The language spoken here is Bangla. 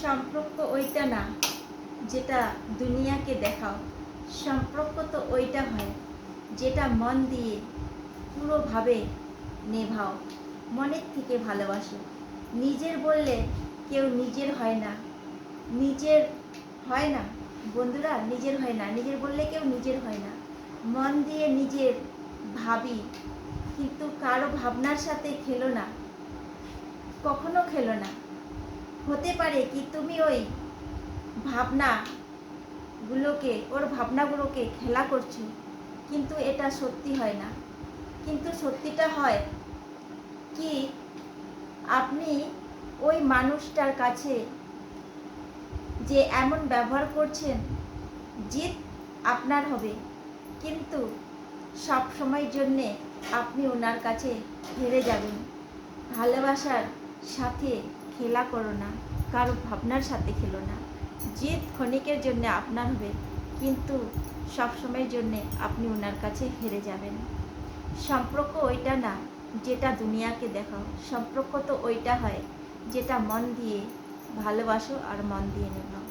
সম্পর্ক ওইটা না যেটা দুনিয়াকে দেখাও। সম্পর্ক তো ওইটা হয় যেটা মন দিয়ে পুরোভাবে নেভাও, মনের থেকে ভালোবাসো। নিজের বললে কেউ নিজের হয় না, নিজের হয় না বন্ধুরা, নিজের হয় না। নিজের বললে কেউ নিজের হয় না। মন দিয়ে নিজের ভাবি, কিন্তু কারো ভাবনার সাথে খেলো না, কখনো খেলো না। হতে পারে কি তুমি ওই ওর ভাবনাগুলোকে খেলা করছো, কিন্তু এটা সত্যি হয় না। কিন্তু সত্যিটা হয় কি, আপনি ওই মানুষটার কাছে যে এমন ব্যবহার করছেন, জিত আপনার হবে, কিন্তু সব সময়ের জন্যে আপনি ওনার কাছে হেরে যাবেন। ভালোবাসার সাথে খেলা করো না, কারো ভাবনার সাথে খেলো না। জিত ক্ষণিকের জন্য আপনার হবে, কিন্তু সব সময়ের জন্যে আপনি ওনার কাছে হেরে যাবেন। সম্পর্ক ওইটা না যেটা দুনিয়াকে দেখাও। সম্পর্ক তো ওইটা হয় যেটা মন দিয়ে ভালোবাসো আর মন দিয়ে নেভাও।